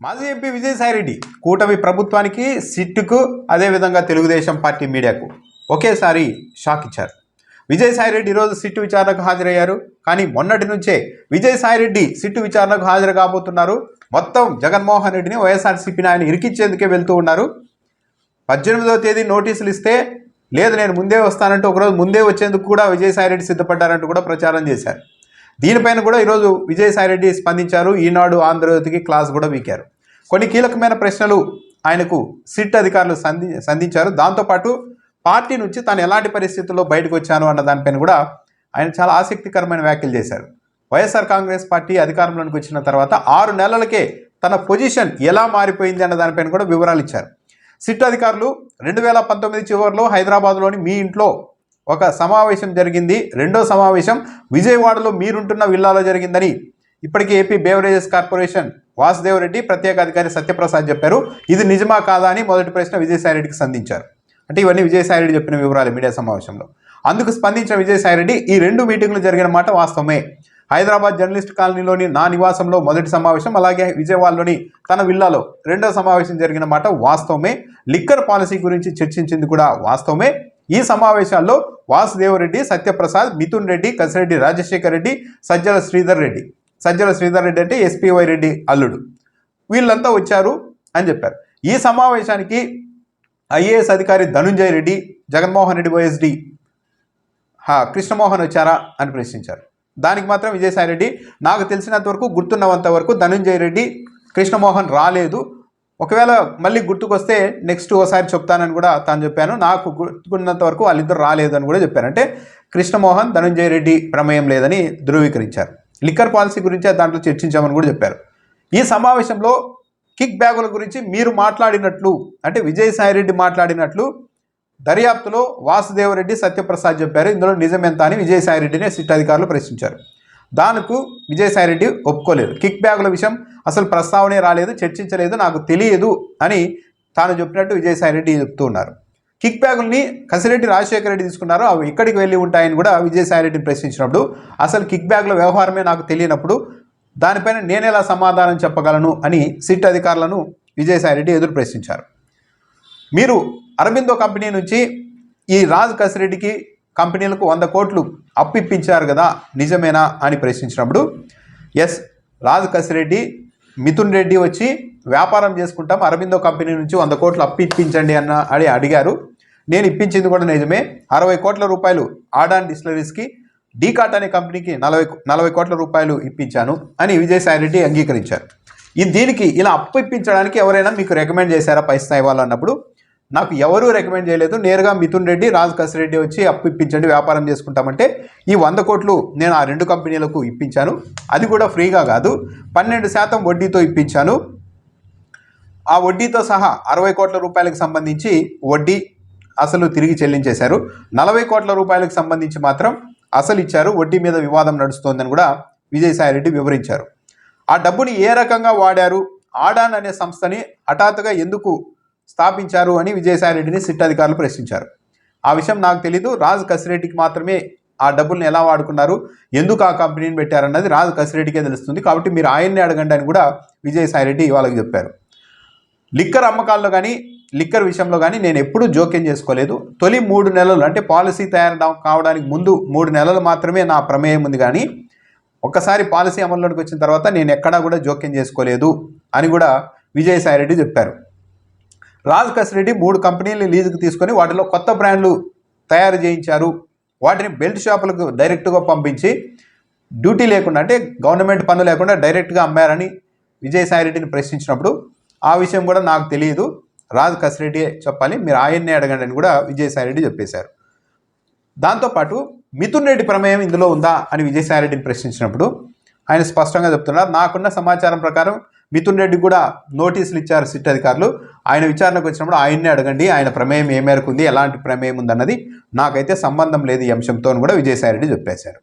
మాజీ ఎంపీ విజయసాయిరెడ్డి కూటమి ప్రభుత్వానికి, సిట్టుకు, అదేవిధంగా తెలుగుదేశం పార్టీ మీడియాకు ఒకేసారి షాక్ ఇచ్చారు. విజయసాయిరెడ్డి ఈరోజు సిట్టు విచారణకు హాజరయ్యారు. కానీ మొన్నటి నుంచే విజయసాయిరెడ్డి సిట్టు విచారణకు హాజరు కాబోతున్నారు. మొత్తం జగన్మోహన్ రెడ్డిని, వైఎస్ఆర్సీపీని ఆయన ఇరికిచ్చేందుకే వెళ్తూ ఉన్నారు. 18వ తేదీ నోటీసులు ఇస్తే లేదు నేను ముందే వస్తానంటూ ఒకరోజు ముందే వచ్చేందుకు కూడా విజయసాయిరెడ్డి సిద్ధపడ్డారంటూ కూడా ప్రచారం చేశారు. దీనిపైన కూడా ఈరోజు విజయసాయిరెడ్డి స్పందించారు. ఈనాడు, ఆంధ్రజ్యోతికి క్లాస్ కూడా వీకారు. కొన్ని కీలకమైన ప్రశ్నలు ఆయనకు సిట్ అధికారులు సంధించారు. దాంతోపాటు పార్టీ నుంచి తాను ఎలాంటి పరిస్థితుల్లో బయటకు వచ్చాను అన్న దానిపైన కూడా ఆయన చాలా ఆసక్తికరమైన వ్యాఖ్యలు చేశారు. వైఎస్ఆర్ కాంగ్రెస్ పార్టీ అధికారంలోకి వచ్చిన తర్వాత 6 నెలలకే తన పొజిషన్ ఎలా మారిపోయింది అన్న దానిపైన కూడా వివరాలు ఇచ్చారు. సిట్ అధికారులు 2019 చివరిలో హైదరాబాద్లోని మీ ఇంట్లో ఒక సమావేశం జరిగింది. రెండో సమావేశం విజయవాడలో మీరుంటున్న విల్లాలో జరిగిందని ఇప్పటికీ AP beverages corporation Vasudev Reddy ప్రత్యేక అధికారి సత్యప్రసాద్ చెప్పారు. ఇది నిజమా కాదా అని మొదటి ప్రశ్న విజయసాయిరెడ్డికి సంధించారు. అంటే ఇవన్నీ విజయసాయిరెడ్డి చెప్పిన వివరాలు మీడియా సమావేశంలో. అందుకు స్పందించిన విజయసాయిరెడ్డి ఈ 2 మీటింగ్లు జరిగిన మాట వాస్తవమే. హైదరాబాద్ జర్నలిస్ట్ కాలనీలోని నా నివాసంలో మొదటి సమావేశం, అలాగే విజయవాడలోని తన విల్లాలో రెండో సమావేశం జరిగిన మాట వాస్తవమే. లిక్కర్ పాలసీ గురించి చర్చించింది కూడా వాస్తవమే. ఈ సమావేశాల్లో వాసుదేవ్ రెడ్డి, సత్యప్రసాద్, మిథున్ రెడ్డి, కసిరెడ్డి రాజశేఖర్ రెడ్డి, సజ్జల శ్రీధర్ రెడ్డి అంటే ఎస్పీవై రెడ్డి అల్లుడు, వీళ్ళంతా వచ్చారు అని చెప్పారు. ఈ సమావేశానికి ఐఏఎస్ అధికారి ధనుంజయ రెడ్డి, జగన్మోహన్ రెడ్డి వైఎస్డి కృష్ణమోహన్ వచ్చారా అని ప్రశ్నించారు. దానికి మాత్రం విజయసాయిరెడ్డి నాకు తెలిసినంత వరకు, గుర్తున్నంత వరకు ధనుంజయ రెడ్డి, కృష్ణమోహన్ రాలేదు. ఒకవేళ మళ్ళీ గుర్తుకొస్తే నెక్స్ట్ ఓసారి చెప్తానని కూడా తాను చెప్పాను. నాకు గుర్తుకున్నంత వరకు వాళ్ళిద్దరు రాలేదు అని కూడా చెప్పారు. అంటే కృష్ణమోహన్, ధనుంజయ రెడ్డి ప్రమేయం లేదని ధృవీకరించారు. లిక్కర్ పాలసీ గురించి దాంట్లో చర్చించామని కూడా చెప్పారు. ఈ సమావేశంలో కిక్ బ్యాగుల గురించి మీరు మాట్లాడినట్లు, అంటే విజయసాయిరెడ్డి మాట్లాడినట్లు దర్యాప్తులో వాసుదేవ్ రెడ్డి, సత్యప్రసాద్ చెప్పారు. ఇందులో నిజమెంత అని విజయసాయిరెడ్డిని సిట్ అధికారులు ప్రశ్నించారు. దానికి విజయసాయిరెడ్డి ఒప్పుకోలేదు. కిక్ బ్యాగుల విషయం అసలు ప్రస్తావనే రాలేదు, చర్చించలేదు, నాకు తెలియదు అని తాను చెప్పినట్టు విజయసాయిరెడ్డి చెప్తూ ఉన్నారు. కిక్ బ్యాగుల్ని కసిరెడ్డి రాజశేఖర రెడ్డి తీసుకున్నారు, అవి ఎక్కడికి వెళ్ళి ఉంటాయని కూడా విజయసాయిరెడ్డిని ప్రశ్నించినప్పుడు అసలు కిక్ బ్యాగుల వ్యవహారమే నాకు తెలియనప్పుడు దానిపైన నేనెలా సమాధానం చెప్పగలను అని సిట్ అధికారులను విజయసాయిరెడ్డి ఎదురు ప్రశ్నించారు. మీరు అరబిందో కంపెనీ నుంచి ఈ రాజ్ కసిరెడ్డికి కంపెనీలకు 100 కోట్లు అప్పు ఇప్పించారు కదా, నిజమేనా అని ప్రశ్నించినప్పుడు ఎస్, రాజ్ కసిరెడ్డి, మిథున్ రెడ్డి వచ్చి వ్యాపారం చేసుకుంటాం, అరబిందో కంపెనీ నుంచి 100 కోట్లు అప్పు ఇప్పించండి అని అడిగారు. నేను ఇప్పించింది కూడా నిజమే. 60 కోట్ల రూపాయలు ఆడాన్ డిస్టిలరీస్కి, డీకాట్ అనే కంపెనీకి 40 కోట్ల రూపాయలు ఇప్పించాను అని విజయసాయిరెడ్డి అంగీకరించారు. దీనికి ఇలా అప్పు ఇప్పించడానికి ఎవరైనా మీకు రికమెండ్ చేశారా పై స్థాయి వాళ్ళు అన్నప్పుడు నాకు ఎవరూ రికమెండ్ చేయలేదు, నేరుగా మిథున్ రెడ్డి, రాజ్ కసిరెడ్డి వచ్చి అప్పు ఇప్పించండి, వ్యాపారం చేసుకుంటామంటే ఈ 100 కోట్లు నేను ఆ 2 కంపెనీలకు ఇప్పించాను. అది కూడా ఫ్రీగా కాదు, 12% వడ్డీతో ఇప్పించాను. ఆ వడ్డీతో సహా 60 కోట్ల రూపాయలకు సంబంధించి వడ్డీ అసలు తిరిగి చెల్లించేశారు. 40 కోట్ల రూపాయలకు సంబంధించి మాత్రం అసలు ఇచ్చారు. వడ్డీ మీద వివాదం నడుస్తోందని కూడా విజయసాయిరెడ్డి వివరించారు. ఆ డబ్బుని ఏ రకంగా వాడారు, ఆడాన్ అనే సంస్థని హఠాత్తుగా ఎందుకు స్థాపించారు అని విజయసాయిరెడ్డిని సిట్ అధికారులు ప్రశ్నించారు. ఆ విషయం నాకు తెలీదు, రాజ్ కసిరెడ్డికి మాత్రమే ఆ డబ్బుల్ని ఎలా వాడుకున్నారు, ఎందుకు ఆ కంపెనీని పెట్టారన్నది రాజ్ కసిరెడ్డికే తెలుస్తుంది, కాబట్టి మీరు ఆయన్నే అడగండి అని కూడా విజయసాయిరెడ్డి వాళ్ళకి చెప్పారు. లిక్కర్ అమ్మకాల్లో కానీ, లిక్కర్ విషయంలో కానీ నేను ఎప్పుడూ జోక్యం చేసుకోలేదు. తొలి 3 నెలలు అంటే పాలసీ తయారు కావడానికి ముందు 3 నెలలు మాత్రమే నా ప్రమేయం ఉంది, కానీ ఒక్కసారి పాలసీ అమల్లోకి వచ్చిన తర్వాత నేను ఎక్కడా కూడా జోక్యం చేసుకోలేదు అని కూడా విజయసాయిరెడ్డి చెప్పారు. రాజ్ కసిరెడ్డి 3 కంపెనీలు లీజుకు తీసుకొని వాటిలో కొత్త బ్రాండ్లు తయారు చేయించారు. వాటిని బెల్ట్ షాపులకు డైరెక్ట్గా పంపించి డ్యూటీ లేకుండా, అంటే గవర్నమెంట్ పన్ను లేకుండా డైరెక్ట్గా అమ్మారని విజయసాయిరెడ్డిని ప్రశ్నించినప్పుడు ఆ విషయం కూడా నాకు తెలియదు, రాజ్ కసిరెడ్డి చెప్పాలి, మీరు ఆయన్నే అడగండి అని కూడా విజయసాయిరెడ్డి చెప్పేశారు. దాంతోపాటు మిథున్ రెడ్డి ప్రమేయం ఇందులో ఉందా అని విజయసాయిరెడ్డిని ప్రశ్నించినప్పుడు ఆయన స్పష్టంగా చెప్తున్నారు, నాకున్న సమాచారం ప్రకారం మిథున్ రెడ్డి కూడా నోటీసులు ఇచ్చారు సిట్ అధికారులు. ఆయన విచారణకు వచ్చినప్పుడు ఆయన్నే అడగండి, ఆయన ప్రమేయం ఏ మేరకు ఉంది, ఎలాంటి ప్రమేయం ఉందన్నది నాకైతే సంబంధం లేదు ఈ అంశంతో అని కూడా విజయసాయిరెడ్డి చెప్పేశారు.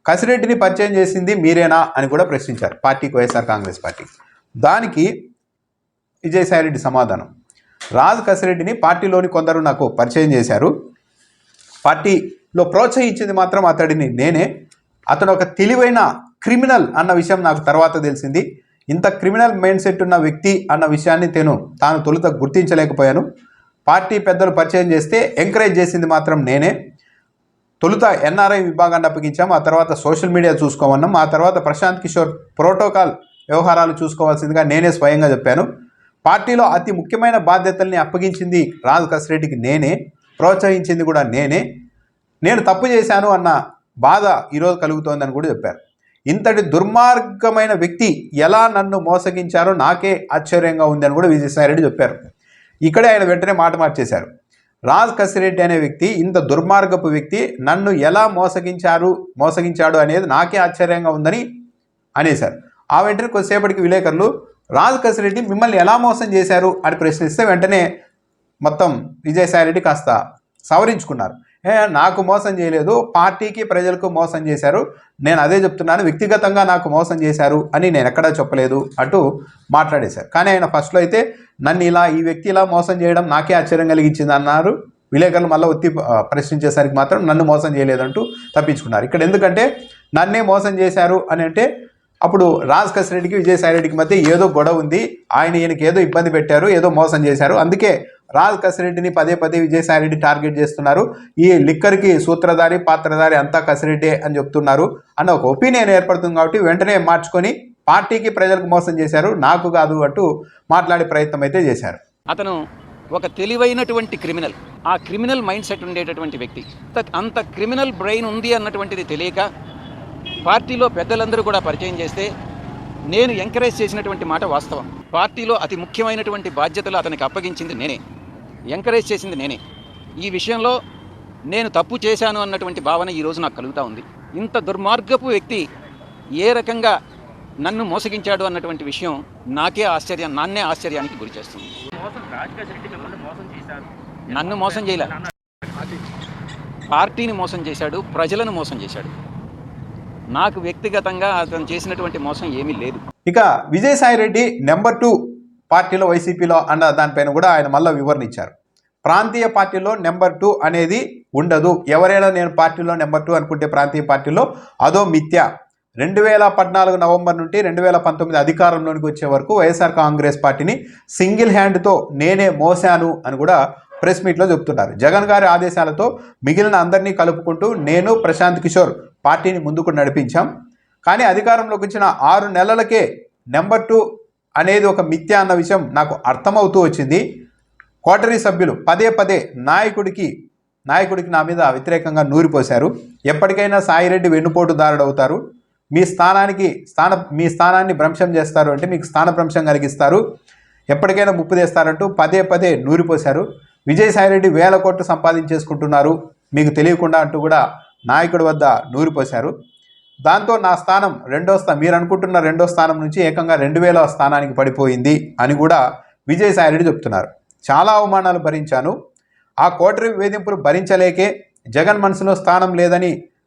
కసిరెడ్డిని పరిచయం చేసింది మీరేనా అని కూడా ప్రశ్నించారు పార్టీకి, వైఎస్ఆర్ కాంగ్రెస్ పార్టీ. దానికి విజయసాయిరెడ్డి సమాధానం, రాజ్ కసిరెడ్డిని పార్టీలోని కొందరు నాకు పరిచయం చేశారు, పార్టీలో ప్రోత్సహించింది మాత్రం అతడిని నేనే, అతడు ఒక తెలివైన క్రిమినల్ అన్న విషయం నాకు తర్వాత తెలిసింది. ఇంత క్రిమినల్ మైండ్ సెట్ ఉన్న వ్యక్తి అన్న విషయాన్ని తాను తొలుత గుర్తించలేకపోయాను. పార్టీ పెద్దలు పరిచయం చేస్తే ఎంకరేజ్ చేసింది మాత్రం నేనే. తొలుత ఎన్ఆర్ఐ విభాగాన్ని అప్పగించాం, ఆ తర్వాత సోషల్ మీడియా చూసుకోమన్నాం, ఆ తర్వాత ప్రశాంత్ కిషోర్ ప్రోటోకాల్ వ్యవహారాలు చూసుకోవాల్సిందిగా నేనే స్వయంగా చెప్పాను. పార్టీలో అతి ముఖ్యమైన బాధ్యతల్ని అప్పగించింది రాజ్ కసిరెడ్డికి నేనే, ప్రోత్సహించింది కూడా నేనే. నేను తప్పు చేశాను అన్న బాధ ఈరోజు కలుగుతోందని కూడా చెప్పారు. ఇంతటి దుర్మార్గమైన వ్యక్తి ఎలా నన్ను మోసగించారో నాకే ఆశ్చర్యంగా ఉందని కూడా విజయసాయిరెడ్డి చెప్పారు. ఇక్కడే ఆయన వెంటనే మాట మార్చేశారు. రాజ్ కసిరెడ్డి అనే వ్యక్తి, ఇంత దుర్మార్గపు వ్యక్తి నన్ను ఎలా మోసగించాడు అనేది నాకే ఆశ్చర్యంగా ఉందని అనేశారు. ఆ వెంటనే కొద్దిసేపటికి విలేకరులు రాజ్ కసిరెడ్డి మిమ్మల్ని ఎలా మోసం చేశారు అని ప్రశ్నిస్తే వెంటనే మొత్తం విజయసాయిరెడ్డి కాస్త సవరించుకున్నారు. నాకు మోసం చేయలేదు, పార్టీకి ప్రజలకు మోసం చేశారు, నేను అదే చెప్తున్నాను, వ్యక్తిగతంగా నాకు మోసం చేశారు అని నేను ఎక్కడా చెప్పలేదు అంటూ మాట్లాడేశారు. కానీ ఆయన ఫస్ట్లో అయితే నన్ను ఈ వ్యక్తి ఇలా మోసం చేయడం నాకే ఆశ్చర్యం కలిగించింది అన్నారు. విలేకరులు మళ్ళీ ఒత్తి ప్రశ్నించేసరికి మాత్రం నన్ను మోసం చేయలేదంటూ తప్పించుకున్నారు. ఇక్కడ ఎందుకంటే నన్నే మోసం చేశారు అని అంటే అప్పుడు రాజ్ కసిరెడ్డికి విజయసాయిరెడ్డికి మధ్య ఏదో గొడవ ఉంది, ఈయనకి ఏదో ఇబ్బంది పెట్టారు, ఏదో మోసం చేశారు, అందుకే రాజ్ కసిరెడ్డిని పదే విజయసాయిరెడ్డి టార్గెట్ చేస్తున్నారు, ఈ లిక్కర్కి సూత్రధారి పాత్రధారి అంతా కసిరెడ్డే అని చెప్తున్నారు అన్న ఒక ఒపీనియన్ ఏర్పడుతుంది. కాబట్టి వెంటనే మార్చుకొని పార్టీకి ప్రజలకు మోసం చేశారు, నాకు కాదు అంటూ మాట్లాడే ప్రయత్నం అయితే చేశారు. అతను ఒక తెలివైనటువంటి క్రిమినల్, ఆ క్రిమినల్ మైండ్ సెట్ ఉండేటటువంటి వ్యక్తి. అంత క్రిమినల్ బ్రెయిన్ ఉంది అన్నటువంటిది తెలియక పార్టీలో పెద్దలందరూ కూడా పరిచయం చేస్తే నేను ఎంకరేజ్ చేసినటువంటి మాట వాస్తవం. పార్టీలో అతి ముఖ్యమైనటువంటి బాధ్యతలు అతనికి అప్పగించింది నేనే, ఎంకరేజ్ చేసింది నేనే. ఈ విషయంలో నేను తప్పు చేశాను అన్నటువంటి భావన ఈరోజు నాకు కలుగుతూ ఉంది. ఇంత దుర్మార్గపు వ్యక్తి ఏ రకంగా నన్ను మోసగించాడు అన్నటువంటి విషయం నాన్నే ఆశ్చర్యానికి గురి చేస్తుంది. నన్ను మోసం చేయలే, పార్టీని మోసం చేశాడు, ప్రజలను మోసం చేశాడు. నాకు వ్యక్తిగతంగా అతను చేసినటువంటి మోసం ఏమీ లేదు. ఇక విజయసాయిరెడ్డి నెంబర్ 2 పార్టీలో వైసీపీలో అన్న దానిపైన కూడా ఆయన మళ్ళీ వివరణ ఇచ్చారు. ప్రాంతీయ పార్టీలో నెంబర్ 2 అనేది ఉండదు, ఎవరైనా నేను పార్టీలో నెంబర్ 2 అనుకుంటే ప్రాంతీయ పార్టీలో అదో మిథ్య. 2014 నవంబర్ నుండి 2019 అధికారంలోనికి వచ్చే వరకు వైఎస్ఆర్ కాంగ్రెస్ పార్టీని సింగిల్ హ్యాండ్తో నేనే మోసాను అని కూడా ప్రెస్ మీట్లో చెప్తున్నారు. జగన్ గారి ఆదేశాలతో మిగిలిన అందరినీ కలుపుకుంటూ నేను ప్రశాంత్ కిషోర్ పార్టీని ముందుకు నడిపించాం. కానీ అధికారంలోకి వచ్చిన 6 నెలలకే నెంబర్ 2 అనేది ఒక మిథ్య అన్న విషయం నాకు అర్థమవుతూ వచ్చింది. కోటరీ సభ్యులు పదే నాయకుడికి నా మీద వ్యతిరేకంగా నూరిపోశారు. ఎప్పటికైనా సాయిరెడ్డి వెన్నుపోటుదారుడు అవుతారు, మీ స్థానాన్ని భ్రంశం చేస్తారు, అంటే మీకు స్థానభ్రంశం కలిగిస్తారు, ఎప్పటికైనా ముప్పు తెస్తారంటూ పదే నూరిపోశారు. విజయసాయిరెడ్డి 1000 కోట్లు సంపాదించేసుకుంటున్నారు మీకు తెలియకుండా అంటూ కూడా నాయకుడి వద్ద నూరిపోశారు. దాంతో నా స్థానం మీరు అనుకుంటున్న 2వ స్థానం నుంచి ఏకంగా 2000వ స్థానానికి పడిపోయింది అని కూడా విజయసాయిరెడ్డి చెప్తున్నారు. చాలా అవమానాలు భరించాను, ఆ కోటరీ వేధింపులు భరించలేకే జగన్ మనసులో స్థానం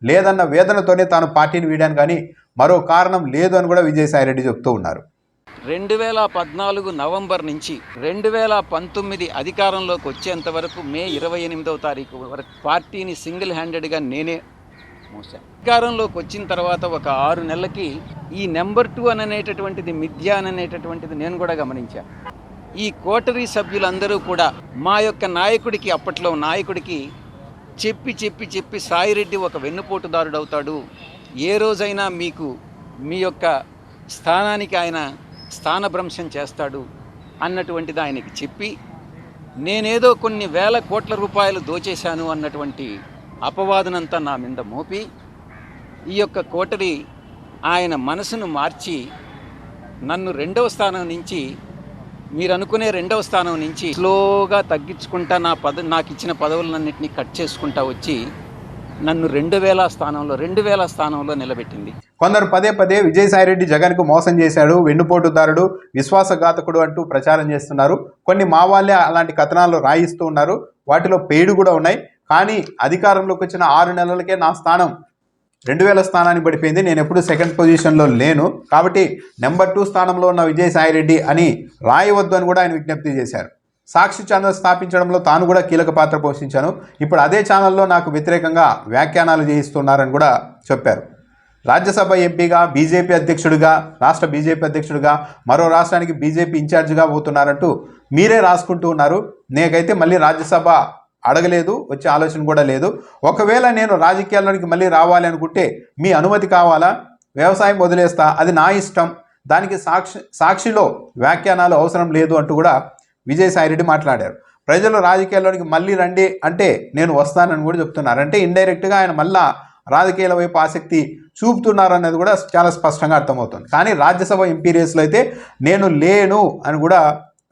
లేదన్న వేదనతోనే తాను పార్టీని వీడాను, కానీ మరో కారణం లేదు అని కూడా విజయసాయిరెడ్డి చెప్తూ ఉన్నారు. 2014 నవంబర్ నుంచి 2019 అధికారంలోకి వచ్చేంత వరకు మే 28వ తారీఖు వరకు పార్టీని సింగిల్ హ్యాండెడ్గా నేనే మోసాను. అధికారంలోకి వచ్చిన తర్వాత ఒక 6 నెలలకి ఈ నెంబర్ 2 అనేటటువంటిది మిథ్య అనేటటువంటిది నేను కూడా గమనించాను. ఈ కోటరీ సభ్యులందరూ కూడా మా యొక్క నాయకుడికి, అప్పట్లో నాయకుడికి చెప్పి సాయిరెడ్డి ఒక వెన్నుపోటుదారుడు అవుతాడు, ఏ రోజైనా మీ యొక్క స్థానానికి ఆయన స్థానభ్రంశం చేస్తాడు అన్నటువంటిది ఆయనకి చెప్పి నేనేదో కొన్ని 1000 కోట్ల రూపాయలు దోచేశాను అన్నటువంటి అపవాదనంతా నా మీద మోపి ఈ యొక్క కోటరీ ఆయన మనసును మార్చి నన్ను 2వ స్థానం నుంచి, మీరు అనుకునే 2వ స్థానం నుంచి స్లోగా తగ్గించుకుంటా నాకు ఇచ్చిన పదవులన్నింటినీ కట్ చేసుకుంటా వచ్చి నన్ను 2000 స్థానంలో నిలబెట్టింది. కొందరు పదే విజయసాయిరెడ్డి జగన్కు మోసం చేశాడు, వెన్నుపోటుదారుడు, విశ్వాసఘాతకుడు అంటూ ప్రచారం చేస్తున్నారు. కొన్ని మా వాళ్ళే అలాంటి కథనాలు రాయిస్తూ ఉన్నారు, వాటిలో పెయిడ్ కూడా ఉన్నాయి. కానీ అధికారంలోకి వచ్చిన 6 నెలలకే నా స్థానం 2000 స్థానానికి పడిపోయింది, నేను ఎప్పుడు సెకండ్ పొజిషన్లో లేను, కాబట్టి నెంబర్ 2 స్థానంలో ఉన్న విజయసాయిరెడ్డి అని రాయవద్దు అని కూడా ఆయన విజ్ఞప్తి చేశారు. సాక్షి ఛానల్ స్థాపించడంలో తాను కూడా కీలక పాత్ర పోషించాను, ఇప్పుడు అదే ఛానల్లో నాకు వ్యతిరేకంగా వ్యాఖ్యానాలు చేయిస్తున్నారని కూడా చెప్పారు. రాజ్యసభ ఎంపీగా బీజేపీ అధ్యక్షుడిగా రాష్ట్ర బీజేపీ అధ్యక్షుడిగా మరో రాష్ట్రానికి బీజేపీ ఇన్ఛార్జిగా పోతున్నారంటూ మీరే రాసుకుంటూ ఉన్నారు. నేకైతే మళ్ళీ రాజ్యసభ అడగలేదు, వచ్చే ఆలోచన కూడా లేదు. ఒకవేళ నేను రాజకీయాల్లోనికి మళ్ళీ రావాలి అనుకుంటే మీ అనుమతి కావాలా? వ్యవసాయం వదిలేస్తా, అది నా ఇష్టం, దానికి సాక్షిలో వ్యాఖ్యానాలు అవసరం లేదు అంటూ కూడా విజయసాయిరెడ్డి మాట్లాడారు. ప్రజలు రాజకీయాల్లోనికి మళ్ళీ రండి అంటే నేను వస్తానని కూడా చెప్తున్నారు. అంటే ఇండైరెక్ట్గా ఆయన మళ్ళా రాజకీయాల వైపు ఆసక్తి చూపుతున్నారన్నది కూడా చాలా స్పష్టంగా అర్థమవుతుంది. కానీ రాజ్యసభ ఎంపీ రేసులో అయితే నేను లేను అని కూడా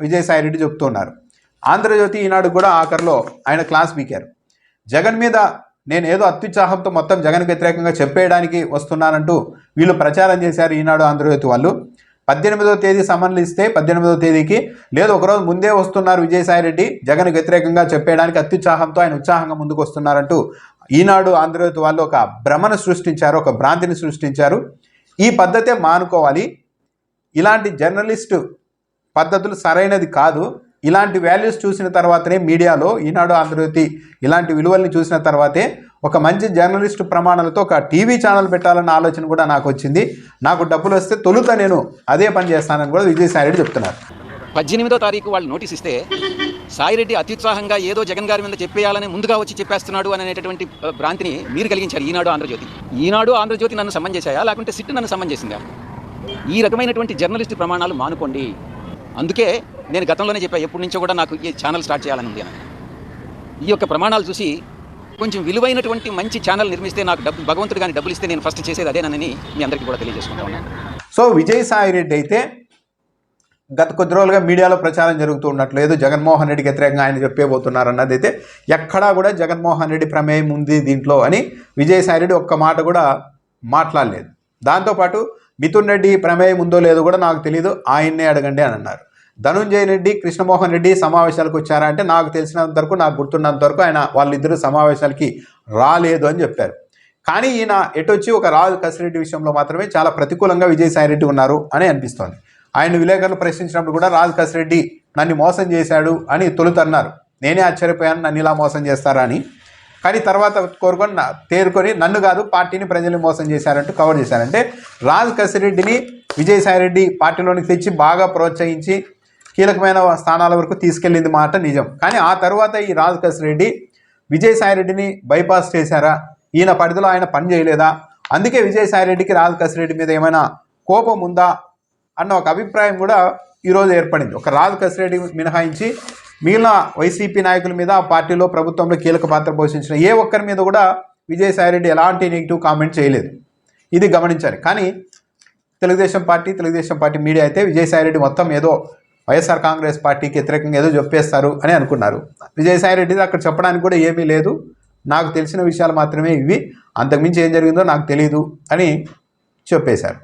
విజయసాయిరెడ్డి చెప్తున్నారు. ఆంధ్రజ్యోతి ఈనాడు కూడా ఆఖరిలో ఆయన క్లాస్ పీకారు. జగన్ మీద నేను ఏదో అత్యుత్సాహంతో మొత్తం జగన్కి వ్యతిరేకంగా చెప్పేయడానికి వస్తున్నానంటూ వీళ్ళు ప్రచారం చేశారు ఈనాడు ఆంధ్రజ్యోతి వాళ్ళు. 18వ తేదీ సమన్లు ఇస్తే 18వ తేదీకి లేదు, ఒకరోజు ముందే వస్తున్నారు విజయసాయిరెడ్డి జగన్కి వ్యతిరేకంగా చెప్పేయడానికి అత్యుత్సాహంతో ఆయన ఉత్సాహంగా ముందుకు వస్తున్నారంటూ ఈనాడు ఆంధ్రజ్యోతి వాళ్ళు ఒక భ్రమను సృష్టించారు, ఒక భ్రాంతిని సృష్టించారు. ఈ పద్ధతే మానుకోవాలి. ఇలాంటి జర్నలిస్టు పద్ధతులు సరైనది కాదు. ఇలాంటి వాల్యూస్ చూసిన తర్వాతనే మీడియాలో ఈనాడు ఆంధ్రజ్యోతి ఇలాంటి విలువల్ని చూసిన తర్వాతే ఒక మంచి జర్నలిస్టు ప్రమాణాలతో ఒక టీవీ ఛానల్ పెట్టాలన్న ఆలోచన కూడా నాకు వచ్చింది. నాకు డబ్బులు వస్తే తొలుత నేను అదే పని చేస్తానని కూడా విజయసాయిరెడ్డి చెప్తున్నారు. 18వ తారీఖు వాళ్ళు నోటీస్ ఇస్తే సాయిరెడ్డి అత్యుత్సాహంగా ఏదో జగన్ గారి మీద చెప్పేయాలని ముందుగా వచ్చి చెప్పేస్తున్నాడు అనేటటువంటి భ్రాంతిని మీరు కలిగించారు ఈనాడు ఆంధ్రజ్యోతి. ఈనాడు ఆంధ్రజ్యోతి నన్ను సమ్మన్ చేశాయా లేకుంటే సిట్ నన్ను సమ్మన్ చేసిందా? ఈ రకమైనటువంటి జర్నలిస్టు ప్రమాణాలు మానుకోండి. అందుకే నేను గతంలోనే చెప్పా, ఎప్పటి నుంచో కూడా నాకు ఈ ఛానల్ స్టార్ట్ చేయాలని ఉంది అని. ఈ యొక్క ప్రమాణాలు చూసి కొంచెం విలువైనటువంటి మంచి ఛానల్ నిర్మిస్తే నాకు భగవంతుడు కానీ డబ్బులు ఇస్తే నేను ఫస్ట్ చేసేది అదేనని మీ అందరికీ కూడా తెలియజేసుకుంటా ఉన్నాను. సో విజయసాయిరెడ్డి అయితే గత కొద్ది రోజులుగా మీడియాలో ప్రచారం జరుగుతూ ఉన్నట్లు ఏదో జగన్మోహన్ రెడ్డికి వ్యతిరేకంగా ఆయన చెప్పేబోతున్నారు అన్నది అయితే ఎక్కడా కూడా జగన్మోహన్ రెడ్డి ప్రమేయం ఉంది దీంట్లో అని విజయసాయిరెడ్డి ఒక్క మాట కూడా మాట్లాడలేదు. దాంతోపాటు మిథున్ రెడ్డి ప్రమేయం ఉందో లేదో కూడా నాకు తెలియదు, ఆయన్నే అడగండి అని అన్నారు. ధనుంజయ రెడ్డి కృష్ణమోహన్ రెడ్డి సమావేశాలకు వచ్చారా అంటే నాకు తెలిసినంత వరకు, నాకు గుర్తున్నంత వరకు ఆయన వాళ్ళిద్దరు సమావేశాలకి రాలేదు అని చెప్పారు. కానీ ఈయన ఎటొచ్చి ఒక రాజు కసిరెడ్డి విషయంలో మాత్రమే చాలా ప్రతికూలంగా విజయసాయిరెడ్డి ఉన్నారు అని అనిపిస్తోంది. ఆయన విలేకరులు ప్రశ్నించినప్పుడు కూడా రాజు కసిరెడ్డి నన్ను మోసం చేశాడు అని తొలుత అన్నారు. నేనే ఆశ్చర్యపోయాను, నన్ను ఇలా మోసం చేస్తారా అని. కానీ తర్వాత తేరుకొని నన్ను కాదు పార్టీని ప్రజల్ని మోసం చేశారంటూ కవర్ చేశారంటే రాజు కసిరెడ్డిని విజయసాయిరెడ్డి పార్టీలోనికి తెచ్చి బాగా ప్రోత్సహించి కీలకమైన స్థానాల వరకు తీసుకెళ్ళింది మాట నిజం. కానీ ఆ తర్వాత ఈ రాజు కసిరెడ్డి విజయసాయిరెడ్డిని బైపాస్ చేశారా, ఈయన పరిధిలో ఆయన పని చేయలేదా, అందుకే విజయసాయిరెడ్డికి రాజు కసిరెడ్డి మీద ఏమైనా కోపం ఉందా అన్న ఒక అభిప్రాయం కూడా ఈరోజు ఏర్పడింది. ఒక రాజు కసిరెడ్డి మినహాయించి మిగిలిన వైసీపీ నాయకుల మీద ఆ పార్టీలో ప్రభుత్వంలో కీలక పాత్ర పోషించిన ఏ ఒక్కరి మీద కూడా విజయసాయిరెడ్డి ఎలాంటి నెగిటివ్ కామెంట్ చేయలేదు. ఇది గమనించారు. కానీ తెలుగుదేశం పార్టీ మీడియా అయితే విజయసాయిరెడ్డి మొత్తం ఏదో వైఎస్ఆర్ కాంగ్రెస్ పార్టీకి వ్యతిరేకంగా ఏదో చెప్పేస్తారు అని అనుకున్నారు. విజయసాయిరెడ్డి అక్కడ చెప్పడానికి కూడా ఏమీ లేదు, నాకు తెలిసిన విషయాలు మాత్రమే ఇవి, అంతకుమించి ఏం జరిగిందో నాకు తెలియదు అని చెప్పేశారు.